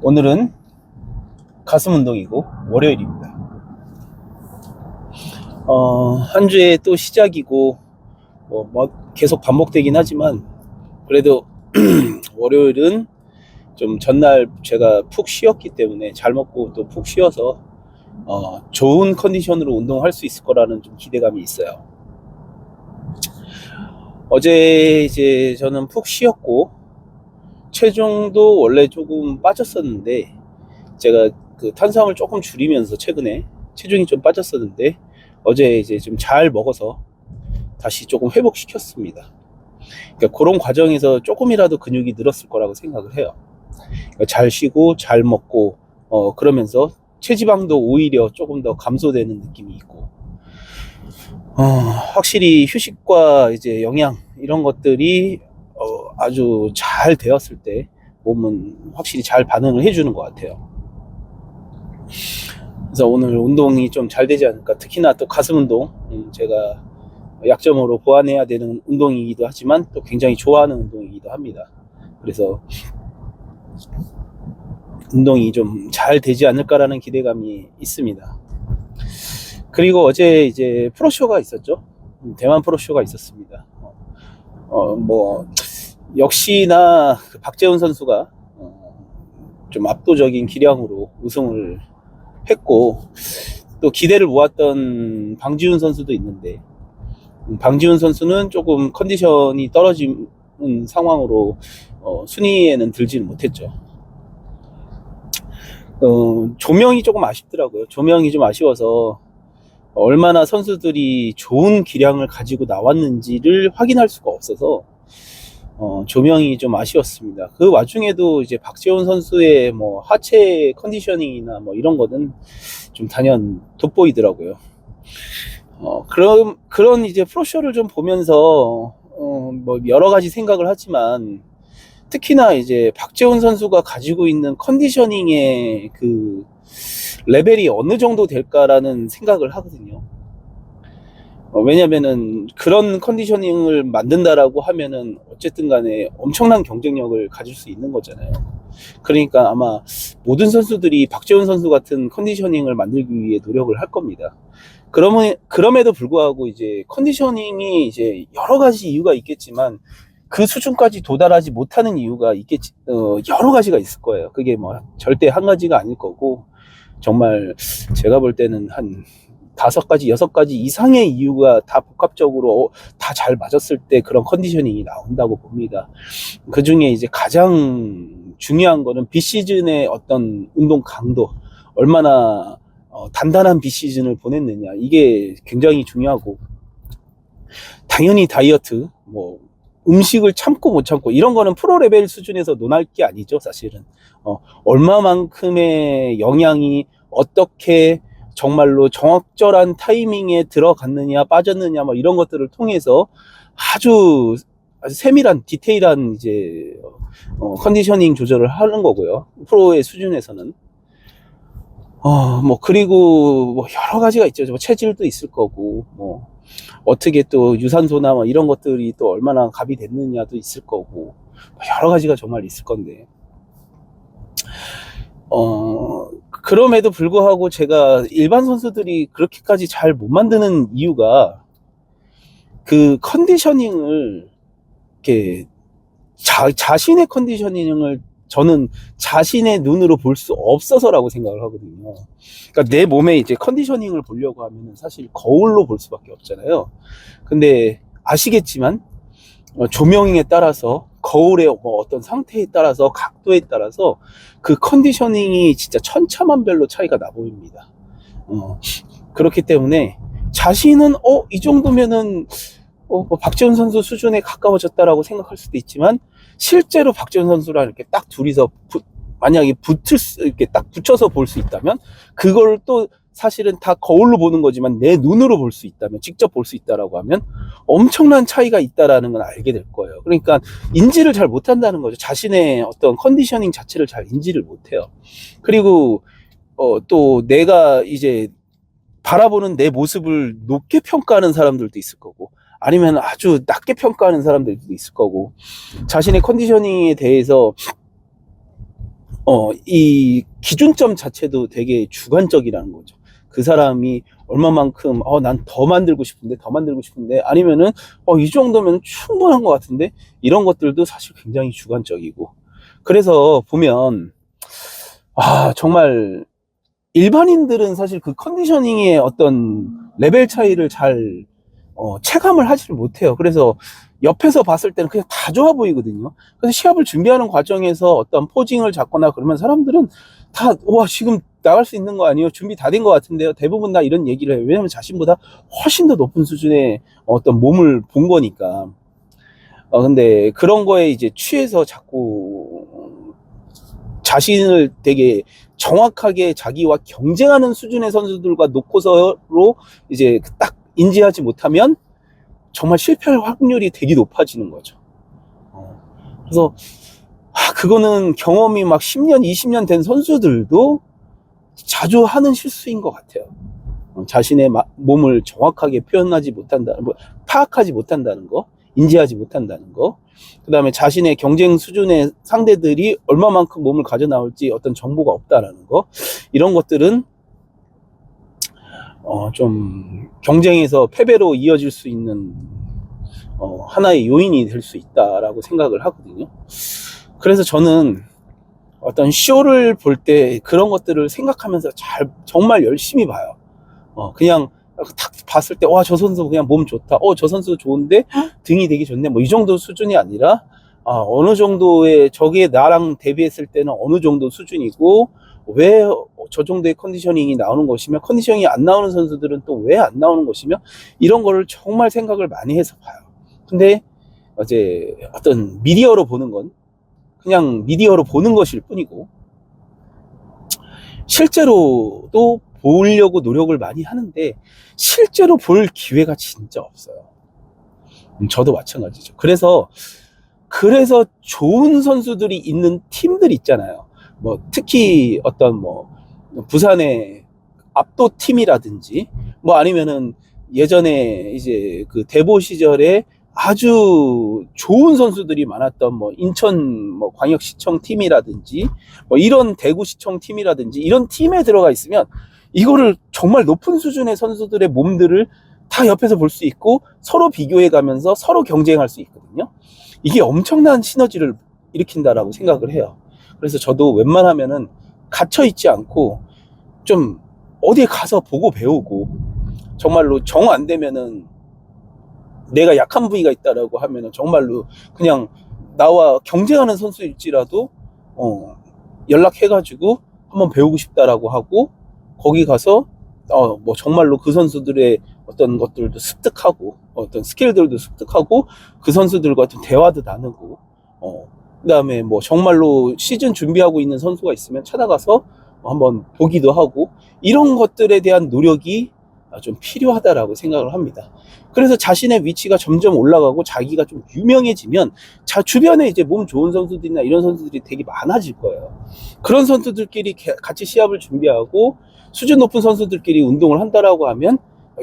오늘은 가슴 운동이고 월요일입니다. 한 주에 또 시작이고 계속 반복되긴 하지만 그래도 월요일은 좀 전날 제가 푹 쉬었기 때문에 잘 먹고 또 푹 쉬어서 좋은 컨디션으로 운동할 수 있을 거라는 좀 기대감이 있어요. 어제 이제 저는 푹 쉬었고 체중도 원래 조금 빠졌었는데 제가 그 탄수화물 조금 줄이면서 최근에 체중이 좀 빠졌었는데 어제 이제 좀 잘 먹어서 다시 조금 회복시켰습니다. 그러니까 그런 과정에서 조금이라도 근육이 늘었을 거라고 생각을 해요. 그러니까 잘 쉬고 잘 먹고 그러면서 체지방도 오히려 조금 더 감소되는 느낌이 있고 확실히 휴식과 이제 영양 이런 것들이 아주 잘 되었을 때 몸은 확실히 잘 반응을 해주는 것 같아요. 그래서 오늘 운동이 좀 잘 되지 않을까. 특히나 또 가슴 운동, 제가 약점으로 보완해야 되는 운동이기도 하지만 또 굉장히 좋아하는 운동이기도 합니다. 그래서 운동이 좀 잘 되지 않을까라는 기대감이 있습니다. 그리고 어제 이제 프로쇼가 있었죠. 대만 프로쇼가 있었습니다. 역시나 그 박재훈 선수가 좀 압도적인 기량으로 우승을 했고 또 기대를 모았던 방지훈 선수도 있는데 방지훈 선수는 조금 컨디션이 떨어진 상황으로 순위에는 들지는 못했죠. 조명이 조금 아쉽더라고요. 조명이 좀 아쉬워서 얼마나 선수들이 좋은 기량을 가지고 나왔는지를 확인할 수가 없어서 조명이 좀 아쉬웠습니다. 그 와중에도 이제 박재훈 선수의 뭐 하체 컨디셔닝이나 뭐 이런 거는 좀 단연 돋보이더라고요. 그런 이제 프로쇼를 좀 보면서 뭐 여러 가지 생각을 하지만 특히나 이제 박재훈 선수가 가지고 있는 컨디셔닝의 그 레벨이 어느 정도 될까라는 생각을 하거든요. 왜냐면은 그런 컨디셔닝을 만든다라고 하면은 어쨌든 간에 엄청난 경쟁력을 가질 수 있는 거잖아요. 그러니까 아마 모든 선수들이 박재훈 선수 같은 컨디셔닝을 만들기 위해 노력을 할 겁니다. 그럼에도 불구하고 이제 컨디셔닝이 이제 여러 가지 이유가 있겠지만 그 수준까지 도달하지 못하는 이유가 있겠지, 여러 가지가 있을 거예요. 그게 뭐 절대 한 가지가 아닐 거고 정말 제가 볼 때는 한 5가지, 6가지 이상의 이유가 다 복합적으로 다 잘 맞았을 때 그런 컨디셔닝이 나온다고 봅니다. 그 중에 이제 가장 중요한 거는 비시즌의 어떤 운동 강도, 얼마나 단단한 비시즌을 보냈느냐, 이게 굉장히 중요하고, 당연히 다이어트, 뭐 음식을 참고 못 참고 이런 거는 프로 레벨 수준에서 논할 게 아니죠, 사실은. 얼마만큼의 영양이 어떻게 정말로 정확절한 타이밍에 들어갔느냐 빠졌느냐 뭐 이런 것들을 통해서 아주 세밀한 디테일한 이제 컨디셔닝 조절을 하는 거고요. 프로의 수준에서는 그리고 뭐 여러 가지가 있죠. 뭐 체질도 있을 거고 뭐 어떻게 또 유산소나 뭐 이런 것들이 또 얼마나 갑이 됐느냐도 있을 거고 여러 가지가 정말 있을 건데 그럼에도 불구하고 제가 일반 선수들이 그렇게까지 잘 못 만드는 이유가 그 컨디셔닝을 이렇게 자신의 컨디셔닝을 저는 자신의 눈으로 볼 수 없어서라고 생각을 하거든요. 그러니까 내 몸에 이제 컨디셔닝을 보려고 하면 사실 거울로 볼 수밖에 없잖아요. 근데 아시겠지만 조명에 따라서 거울의 뭐 어떤 상태에 따라서 각도에 따라서 그 컨디셔닝이 진짜 천차만별로 차이가 나 보입니다. 그렇기 때문에 자신은 이 정도면은 뭐 박재훈 선수 수준에 가까워졌다라고 생각할 수도 있지만 실제로 박재훈 선수랑 이렇게 딱 둘이서 만약에 이렇게 딱 붙여서 볼 수 있다면 그걸 또 사실은 다 거울로 보는 거지만 내 눈으로 볼 수 있다면 직접 볼 수 있다라고 하면 엄청난 차이가 있다라는 건 알게 될 거예요. 그러니까 인지를 잘 못한다는 거죠. 자신의 어떤 컨디셔닝 자체를 잘 인지를 못해요. 그리고 또 내가 이제 바라보는 내 모습을 높게 평가하는 사람들도 있을 거고 아니면 아주 낮게 평가하는 사람들도 있을 거고 자신의 컨디셔닝에 대해서 이 기준점 자체도 되게 주관적이라는 거죠. 그 사람이 얼마만큼, 난 더 만들고 싶은데, 아니면은, 이 정도면 충분한 것 같은데, 이런 것들도 사실 굉장히 주관적이고. 그래서 보면, 정말, 일반인들은 사실 그 컨디셔닝의 어떤 레벨 차이를 잘, 체감을 하지를 못해요. 그래서 옆에서 봤을 때는 그냥 다 좋아 보이거든요. 그래서 시합을 준비하는 과정에서 어떤 포징을 잡거나 그러면 사람들은 다, 지금 나갈 수 있는 거 아니에요? 준비 다 된 것 같은데요? 대부분 다 이런 얘기를 해요. 왜냐면 자신보다 훨씬 더 높은 수준의 어떤 몸을 본 거니까. 근데 그런 거에 이제 취해서 자꾸 자신을 되게 정확하게 자기와 경쟁하는 수준의 선수들과 놓고서로 이제 딱 인지하지 못하면 정말 실패할 확률이 되게 높아지는 거죠. 그래서 그거는 경험이 막 10년, 20년 된 선수들도 자주 하는 실수인 것 같아요. 자신의 몸을 정확하게 표현하지 못한다는 거, 파악하지 못한다는 거, 인지하지 못한다는 거, 그 다음에 자신의 경쟁 수준의 상대들이 얼마만큼 몸을 가져 나올지 어떤 정보가 없다라는 거, 이런 것들은 좀 경쟁에서 패배로 이어질 수 있는 하나의 요인이 될 수 있다라고 생각을 하거든요. 그래서 저는 어떤 쇼를 볼 때 그런 것들을 생각하면서 정말 열심히 봐요. 그냥 딱 봤을 때, 저 선수 그냥 몸 좋다. 저 선수 좋은데 등이 되게 좋네. 뭐 이 정도 수준이 아니라, 어느 정도의, 저게 나랑 대비했을 때는 어느 정도 수준이고, 왜 저 정도의 컨디셔닝이 나오는 것이며, 컨디셔닝이 안 나오는 선수들은 또 왜 안 나오는 것이며, 이런 거를 정말 생각을 많이 해서 봐요. 근데 이제 어떤 미디어로 보는 건 그냥 미디어로 보는 것일 뿐이고, 실제로도 보려고 노력을 많이 하는데 실제로 볼 기회가 진짜 없어요. 저도 마찬가지죠. 그래서 좋은 선수들이 있는 팀들 있잖아요. 뭐 특히 어떤 부산의 압도 팀이라든지, 뭐 아니면은 예전에 이제 그 대보 시절에 아주 좋은 선수들이 많았던 인천 광역시청 팀이라든지, 이런 대구시청 팀이라든지, 이런 팀에 들어가 있으면 이거를 정말 높은 수준의 선수들의 몸들을 다 옆에서 볼 수 있고, 서로 비교해 가면서 서로 경쟁할 수 있거든요. 이게 엄청난 시너지를 일으킨다라고 생각을 해요. 그래서 저도 웬만하면은 갇혀 있지 않고 좀 어디에 가서 보고 배우고, 정말로 정 안 되면은 내가 약한 부위가 있다라고 하면은 정말로 그냥 나와 경쟁하는 선수일지라도 연락해가지고 한번 배우고 싶다라고 하고, 거기 가서 정말로 그 선수들의 어떤 것들도 습득하고, 어떤 스킬들도 습득하고, 그 선수들과 좀 대화도 나누고, 그 다음에 정말로 시즌 준비하고 있는 선수가 있으면 찾아가서 한번 보기도 하고, 이런 것들에 대한 노력이 좀 필요하다라고 생각을 합니다. 그래서 자신의 위치가 점점 올라가고 자기가 좀 유명해지면 주변에 이제 몸 좋은 선수들이나 이런 선수들이 되게 많아질 거예요. 그런 선수들끼리 같이 시합을 준비하고 수준 높은 선수들끼리 운동을 한다라고 하면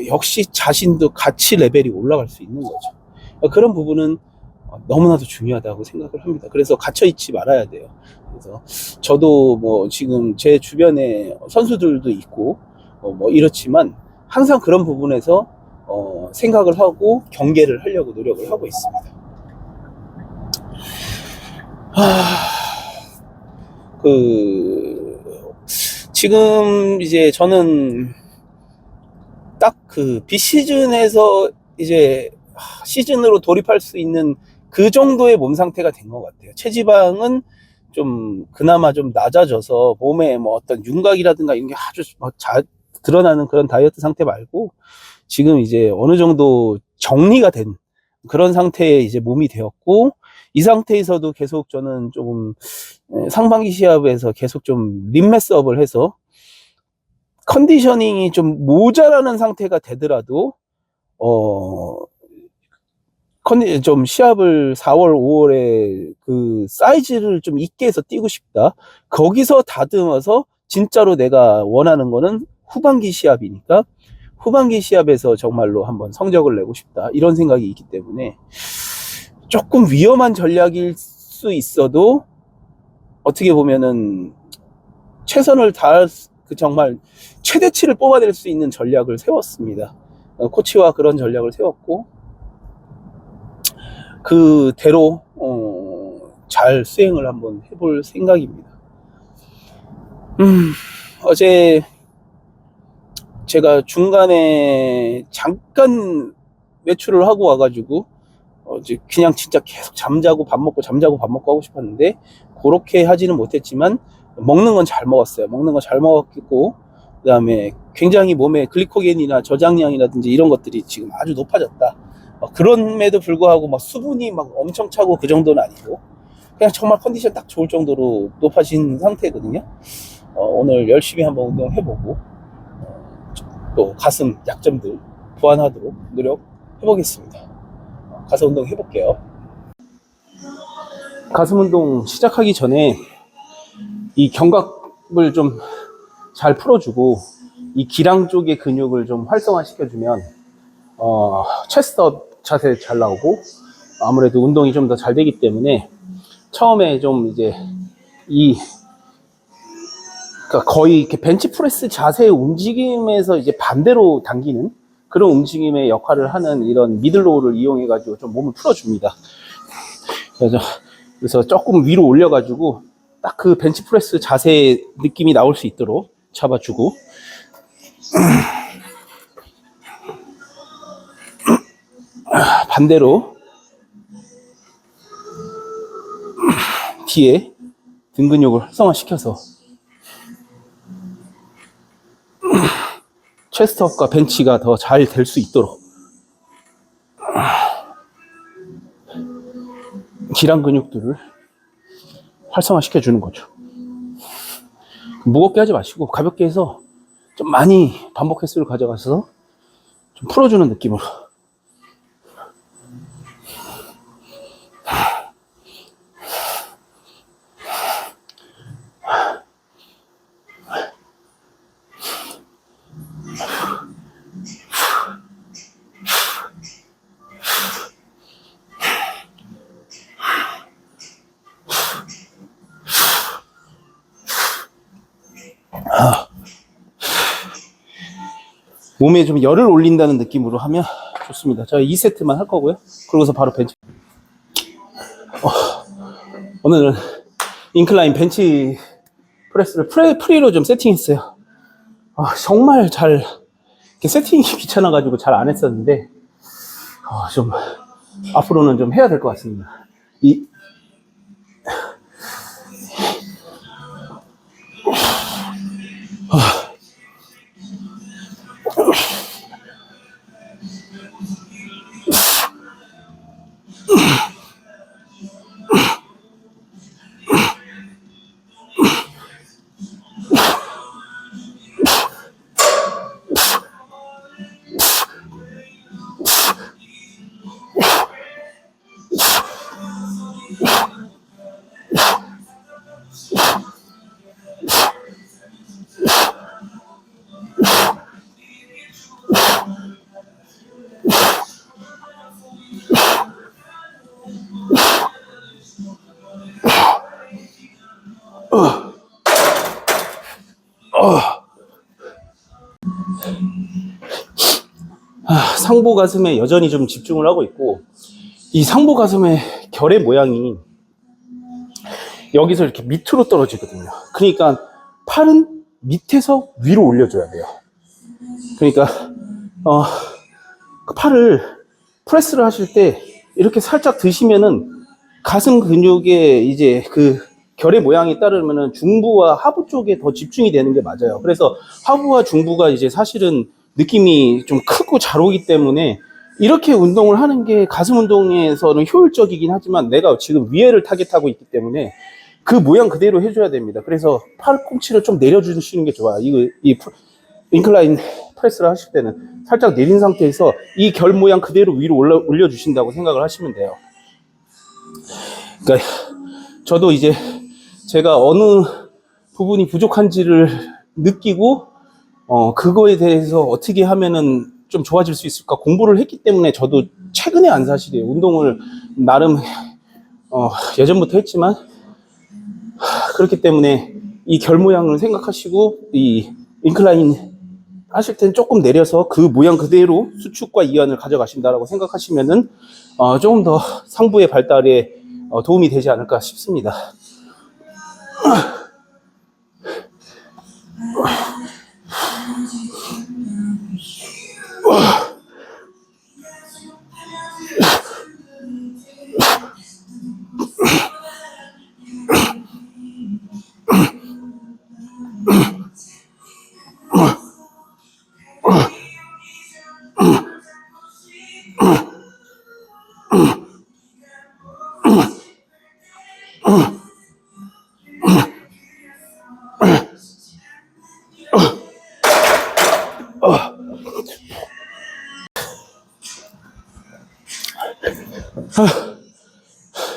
역시 자신도 같이 레벨이 올라갈 수 있는 거죠. 그런 부분은 너무나도 중요하다고 생각을 합니다. 그래서 갇혀있지 말아야 돼요. 그래서 저도 지금 제 주변에 선수들도 있고 이렇지만 항상 그런 부분에서 생각을 하고 경계를 하려고 노력을 하고 있습니다. 지금 이제 저는 딱 그 비시즌에서 이제 시즌으로 돌입할 수 있는 그 정도의 몸 상태가 된 것 같아요. 체지방은 좀 그나마 좀 낮아져서 몸에 어떤 윤곽이라든가 이런 게 아주 드러나는 그런 다이어트 상태 말고, 지금 이제 어느 정도 정리가 된 그런 상태의 이제 몸이 되었고, 이 상태에서도 계속 저는 조금 상반기 시합에서 계속 좀 림매스업을 해서 컨디셔닝이 좀 모자라는 상태가 되더라도 좀 시합을 4월, 5월에 그 사이즈를 좀 있게 해서 뛰고 싶다. 거기서 다듬어서 진짜로 내가 원하는 거는 후반기 시합이니까 후반기 시합에서 정말로 한번 성적을 내고 싶다. 이런 생각이 있기 때문에 조금 위험한 전략일 수 있어도 어떻게 보면은 최선을 다할 그 정말 최대치를 뽑아낼 수 있는 전략을 세웠습니다. 코치와 그런 전략을 세웠고 그대로 잘 수행을 한번 해볼 생각입니다. 어제 제가 중간에 잠깐 외출을 하고 와가지고 이제 그냥 진짜 계속 잠자고 밥 먹고 하고 싶었는데 그렇게 하지는 못했지만 먹는 건 잘 먹었어요. 먹는 건 잘 먹었고 그 다음에 굉장히 몸에 글리코겐이나 저장량이라든지 이런 것들이 지금 아주 높아졌다. 그럼에도 불구하고 막 수분이 막 엄청 차고 그 정도는 아니고 그냥 정말 컨디션 딱 좋을 정도로 높아진 상태거든요. 오늘 열심히 한번 운동해보고 또 가슴 약점들 보완하도록 노력해보겠습니다. 가슴 운동 해볼게요. 가슴 운동 시작하기 전에 이 견갑을 좀 잘 풀어주고 이 기랑 쪽의 근육을 좀 활성화시켜주면 체스트업 자세 잘 나오고 아무래도 운동이 좀 더 잘 되기 때문에 처음에 좀 이제 그러니까 거의 이렇게 벤치프레스 자세의 움직임에서 이제 반대로 당기는 그런 움직임의 역할을 하는 이런 미들로우를 이용해가지고 좀 몸을 풀어줍니다. 그래서 조금 위로 올려가지고 딱 그 벤치프레스 자세의 느낌이 나올 수 있도록 잡아주고 반대로 뒤에 등 근육을 활성화시켜서 체스트업과 벤치가 더 잘 될 수 있도록 기랑 근육들을 활성화시켜 주는 거죠. 무겁게 하지 마시고 가볍게 해서 좀 많이 반복 횟수를 가져가서 좀 풀어주는 느낌으로. 몸에 좀 열을 올린다는 느낌으로 하면 좋습니다. 저 2세트만 할 거고요. 그러고서 바로 벤치. 오늘은 인클라인 벤치 프레스를 프리로 좀 세팅했어요. 정말 잘 세팅이 귀찮아가지고 잘 안 했었는데 좀 앞으로는 좀 해야 될 것 같습니다. 상부 가슴에 여전히 좀 집중을 하고 있고 이 상부 가슴의 결의 모양이 여기서 이렇게 밑으로 떨어지거든요. 그러니까 팔은 밑에서 위로 올려줘야 돼요. 그러니까 그 팔을 프레스를 하실 때 이렇게 살짝 드시면은 가슴 근육의 이제 그 결의 모양에 따르면은 중부와 하부 쪽에 더 집중이 되는 게 맞아요. 그래서 하부와 중부가 이제 사실은 느낌이 좀 크고 잘 오기 때문에 이렇게 운동을 하는 게 가슴 운동에서는 효율적이긴 하지만 내가 지금 위에를 타겟하고 있기 때문에 그 모양 그대로 해줘야 됩니다. 그래서 팔꿈치를 좀 내려주시는 게 좋아요. 이 인클라인 프레스를 하실 때는 살짝 내린 상태에서 이 결 모양 그대로 위로 올려주신다고 생각을 하시면 돼요. 그러니까 저도 이제 제가 어느 부분이 부족한지를 느끼고 그거에 대해서 어떻게 하면은 좀 좋아질 수 있을까 공부를 했기 때문에 저도 최근에 안 사실이에요. 운동을 나름 예전부터 했지만 그렇기 때문에 이 결 모양을 생각하시고 이 인클라인 하실 때는 조금 내려서 그 모양 그대로 수축과 이완을 가져가신다라고 생각하시면은 조금 더 상부의 발달에 도움이 되지 않을까 싶습니다.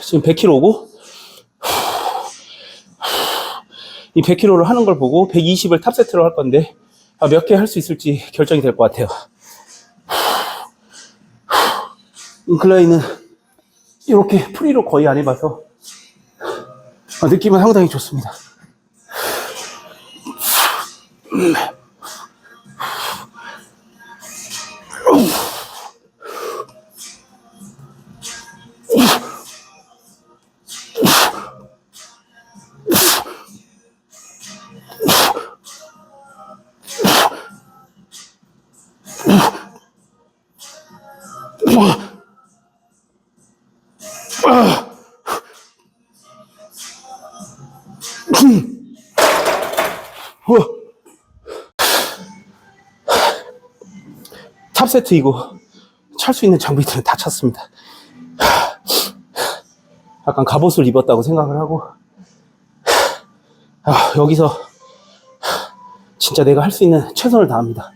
지금 100kg고 이 100kg를 하는 걸 보고 120을 탑세트로 할 건데 몇 개 할 수 있을지 결정이 될 것 같아요. 인클라인은 이렇게 프리로 거의 안 해봐서 느낌은 상당히 좋습니다. 탑세트 이고 찰 수 있는 장비들은 다 찼습니다. 약간 갑옷을 입었다고 생각을 하고 여기서 진짜 내가 할 수 있는 최선을 다합니다.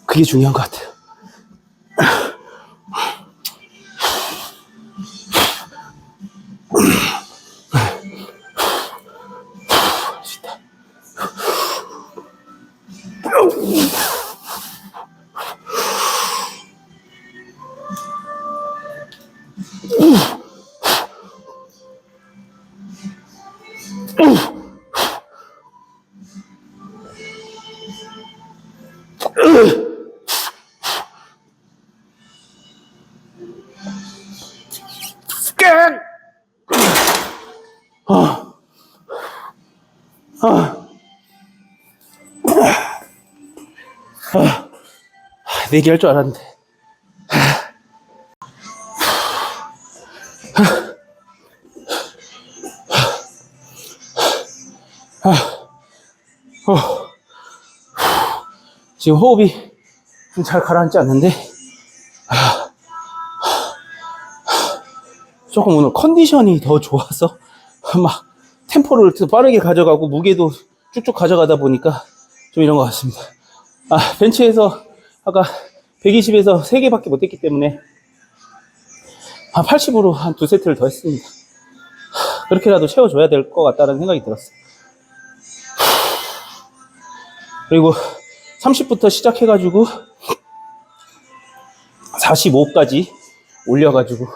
그게 중요한 것 같아요. 내기할 줄 알았는데. 지금 호흡이 좀 잘 가라앉지 않는데 조금 오늘 컨디션이 더 좋아서 막 템포를 빠르게 가져가고 무게도 쭉쭉 가져가다 보니까 좀 이런 것 같습니다. 벤치에서 아까 120에서 3개밖에 못 했기 때문에 80으로 한 2세트를 더 했습니다. 그렇게라도 채워줘야 될 것 같다는 생각이 들었어요. 그리고 30부터 시작해가지고 45까지 올려가지고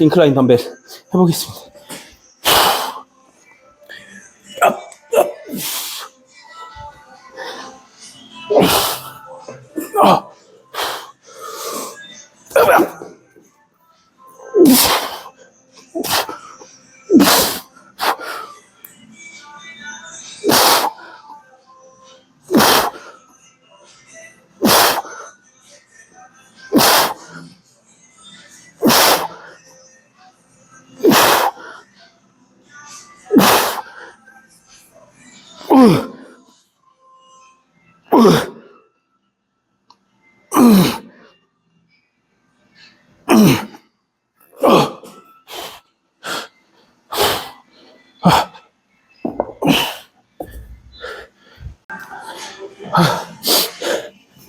인클라인 덤벨 해보겠습니다.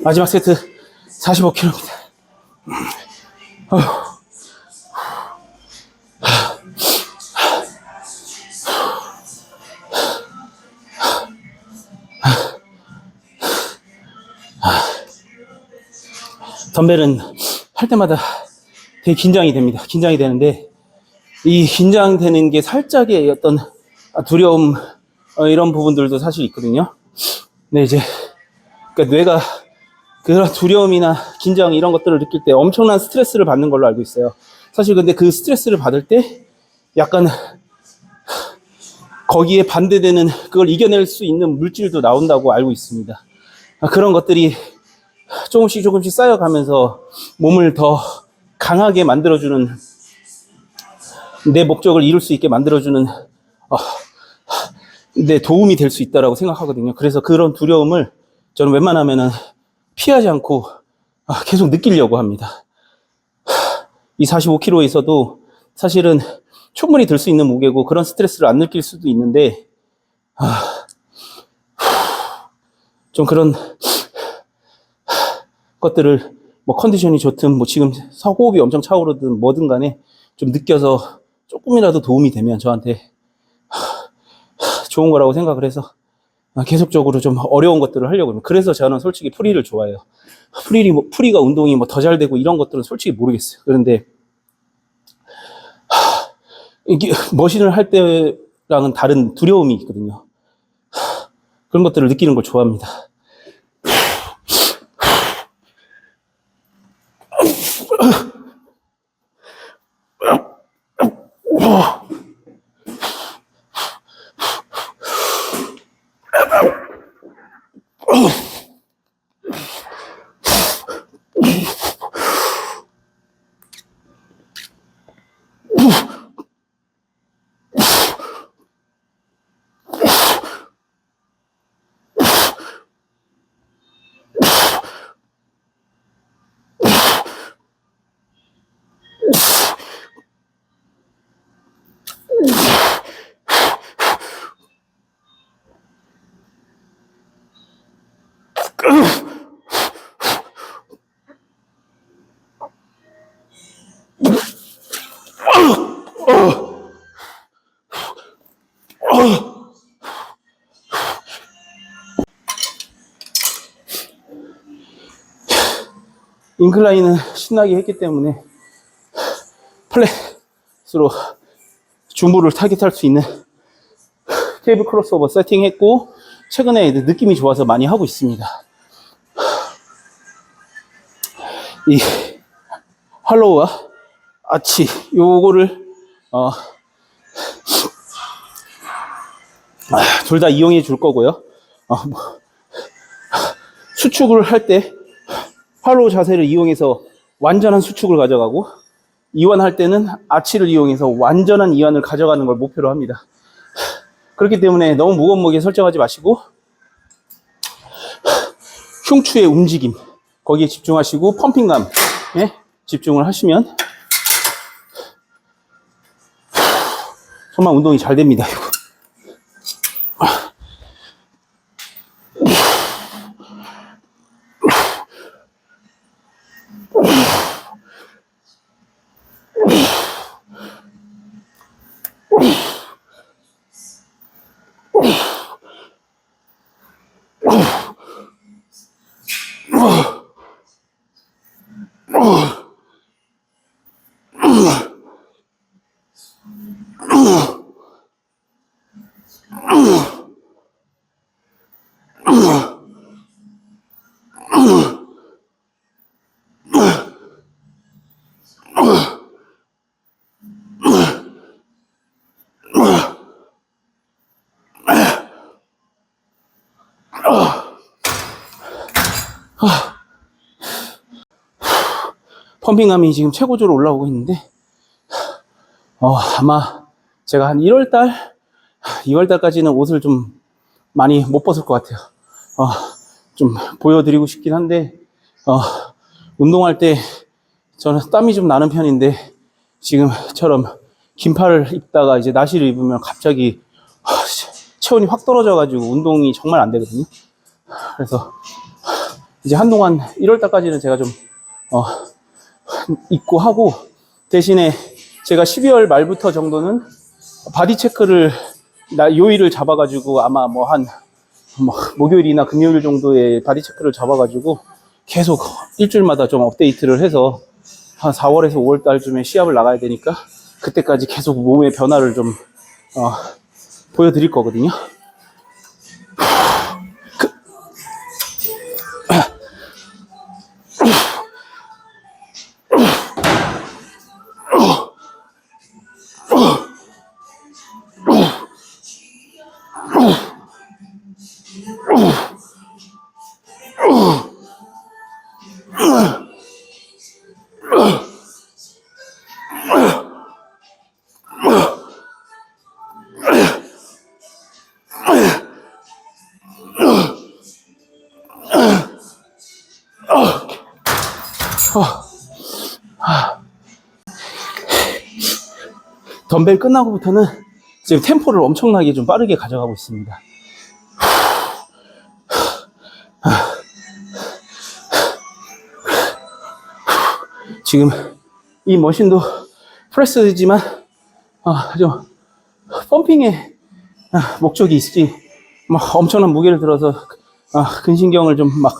마지막 세트 45kg입니다. 덤벨은 할 때마다 되게 긴장이 됩니다. 긴장이 되는데 이 긴장되는 게 살짝의 어떤 두려움, 이런 부분들도 사실 있거든요. 근데 이제, 그러니까 뇌가 그런 두려움이나 긴장 이런 것들을 느낄 때 엄청난 스트레스를 받는 걸로 알고 있어요. 사실 근데 그 스트레스를 받을 때 약간 거기에 반대되는 그걸 이겨낼 수 있는 물질도 나온다고 알고 있습니다. 그런 것들이 조금씩 쌓여가면서 몸을 더 강하게 만들어주는, 내 목적을 이룰 수 있게 만들어주는 내 도움이 될 수 있다고 생각하거든요. 그래서 그런 두려움을 저는 웬만하면은 피하지 않고 계속 느끼려고 합니다. 이 45kg에서도 사실은 충분히 들 수 있는 무게고 그런 스트레스를 안 느낄 수도 있는데 좀 그런 것들을 뭐 컨디션이 좋든 뭐 지금 호흡이 엄청 차오르든 뭐든 간에 좀 느껴서 조금이라도 도움이 되면 저한테 좋은 거라고 생각을 해서 계속적으로 좀 어려운 것들을 하려고 합니다. 그래서 저는 솔직히 프리를 좋아해요. 프리가 운동이 뭐 더 잘 되고 이런 것들은 솔직히 모르겠어요. 그런데 이게 머신을 할 때랑은 다른 두려움이 있거든요. 그런 것들을 느끼는 걸 좋아합니다. 인클라인은 신나게 했기 때문에 플랫으로 줌보를 타깃할 수 있는 케이블 크로스오버 세팅했고 최근에 느낌이 좋아서 많이 하고 있습니다. 이 할로우와 아치 요거를 둘 다 이용해 줄 거고요. 수축을 할 때 할로우 자세를 이용해서 완전한 수축을 가져가고 이완할 때는 아치를 이용해서 완전한 이완을 가져가는 걸 목표로 합니다. 그렇기 때문에 너무 무거운 무게 설정하지 마시고 흉추의 움직임 거기에 집중하시고 펌핑감에 집중을 하시면 정말 운동이 잘 됩니다. 펌핑감이 지금 최고조로 올라오고 있는데 아마 제가 한 2월달까지는 옷을 좀 많이 못 벗을 것 같아요. 좀 보여드리고 싶긴 한데 운동할 때 저는 땀이 좀 나는 편인데 지금처럼 긴팔을 입다가 이제 나시를 입으면 갑자기 체온이 확 떨어져가지고 운동이 정말 안 되거든요. 그래서 이제 한동안 1월달까지는 제가 좀 입고 하고 대신에 제가 12월 말부터 정도는 바디 체크를 요일을 잡아가지고 아마 목요일이나 금요일 정도에 바디 체크를 잡아가지고 계속 일주일마다 좀 업데이트를 해서 한 4월에서 5월 달쯤에 시합을 나가야 되니까 그때까지 계속 몸의 변화를 좀 보여드릴 거거든요. 덤벨 끝나고부터는 지금 템포를 엄청나게 좀 빠르게 가져가고 있습니다. 지금 이 머신도 프레스지만 좀 펌핑의 목적이 있지 막 엄청난 무게를 들어서 근신경을 좀 막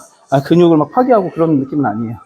근육을 막 파괴하고 그런 느낌은 아니에요.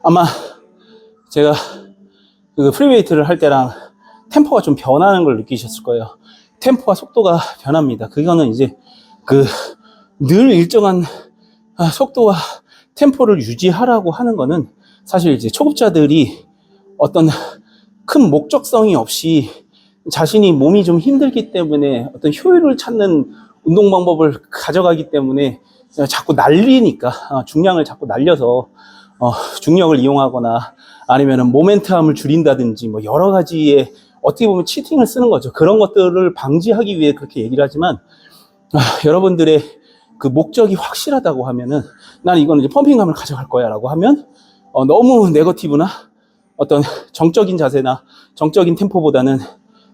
아마 제가 그 프리웨이트를 할 때랑 템포가 좀 변하는 걸 느끼셨을 거예요. 템포와 속도가 변합니다. 그거는 이제 그 늘 일정한 속도와 템포를 유지하라고 하는 거는 사실 이제 초급자들이 어떤 큰 목적성이 없이 자신이 몸이 좀 힘들기 때문에 어떤 효율을 찾는 운동 방법을 가져가기 때문에 자꾸 날리니까 중량을 자꾸 날려서 중력을 이용하거나 아니면은 모멘텀을 줄인다든지 뭐 여러 가지의 어떻게 보면 치팅을 쓰는 거죠. 그런 것들을 방지하기 위해 그렇게 얘기를 하지만 여러분들의 그 목적이 확실하다고 하면은 난 이거는 이제 펌핑감을 가져갈 거야 라고 하면 너무 네거티브나 어떤 정적인 자세나 정적인 템포보다는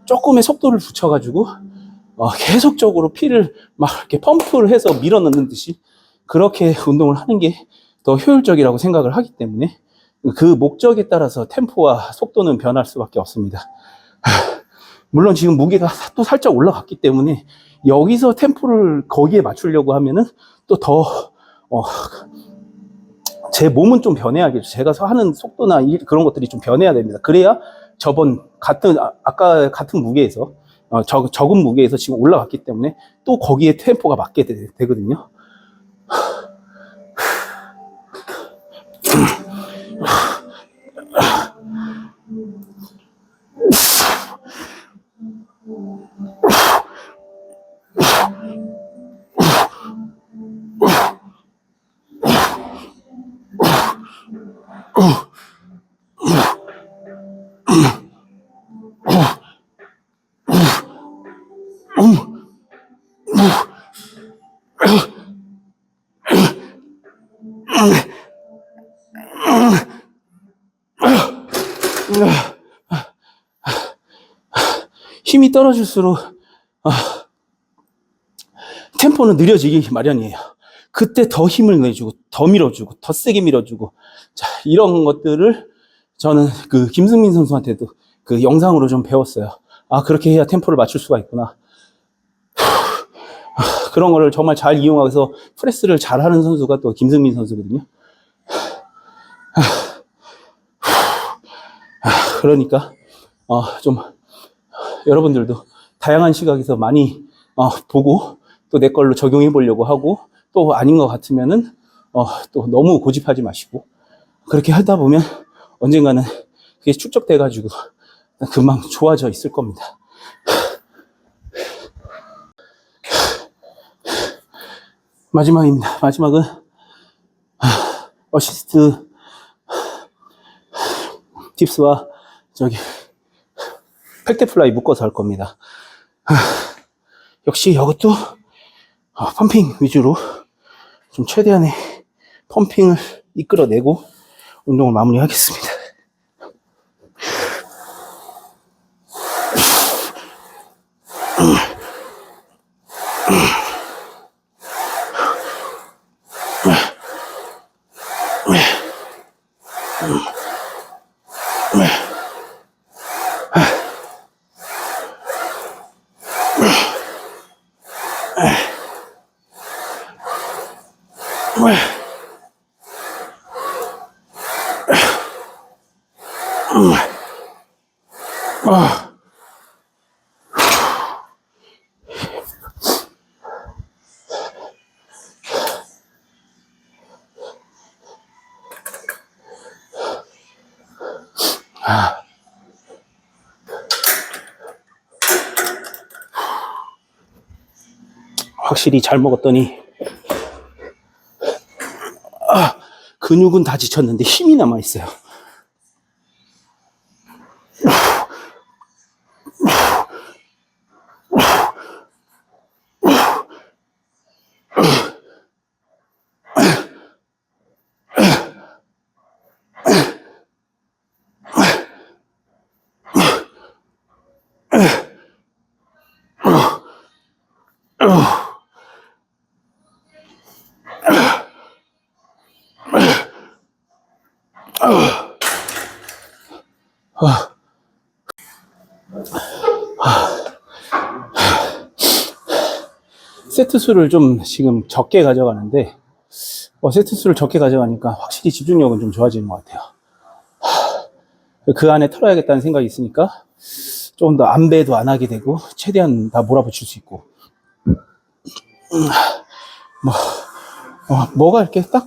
조금의 속도를 붙여가지고 계속적으로 피를 막 이렇게 펌프를 해서 밀어넣는 듯이 그렇게 운동을 하는 게 더 효율적이라고 생각을 하기 때문에 그 목적에 따라서 템포와 속도는 변할 수밖에 없습니다. 물론 지금 무게가 또 살짝 올라갔기 때문에 여기서 템포를 거기에 맞추려고 하면은 또 더 제 몸은 좀 변해야겠죠. 제가 하는 속도나 그런 것들이 좀 변해야 됩니다. 그래야 저번 아까 같은 무게에서 적은 무게에서 지금 올라갔기 때문에 또 거기에 템포가 맞게 되거든요. 힘이 떨어질수록 템포는 느려지기 마련이에요. 그때 더 힘을 내주고 더 밀어주고 더 세게 밀어주고 자, 이런 것들을 저는 그 김승민 선수한테도 그 영상으로 좀 배웠어요. 그렇게 해야 템포를 맞출 수가 있구나. 그런 거를 정말 잘 이용해서 프레스를 잘하는 선수가 또 김승민 선수거든요. 그러니까 좀 여러분들도 다양한 시각에서 많이 보고 또 내 걸로 적용해 보려고 하고 또 아닌 것 같으면은 또 너무 고집하지 마시고 그렇게 하다 보면 언젠가는 그게 축적돼 가지고 금방 좋아져 있을 겁니다. 마지막입니다. 마지막은 어시스트 딥스와 저기 팩트플라이 묶어서 할 겁니다. 역시 이것도 펌핑 위주로 좀 최대한의 펌핑을 이끌어내고 운동을 마무리하겠습니다. 확실히 잘 먹었더니 근육은 다 지쳤는데 힘이 남아있어요. 세트 수를 좀 지금 적게 가져가는데 세트 수를 적게 가져가니까 확실히 집중력은 좀 좋아지는 것 같아요. 그 안에 털어야겠다는 생각이 있으니까 조금 더 안배도 안 하게 되고 최대한 다 몰아붙일 수 있고 뭐가 이렇게 딱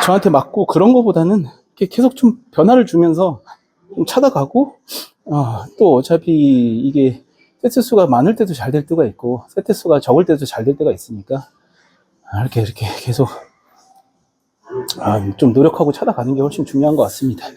저한테 맞고 그런 거보다는 이렇게 계속 좀 변화를 주면서 좀 찾아가고 또 어차피 이게 세트 수가 많을 때도 잘 될 때가 있고 세트 수가 적을 때도 잘 될 때가 있으니까 이렇게 계속 좀 노력하고 찾아가는 게 훨씬 중요한 것 같습니다.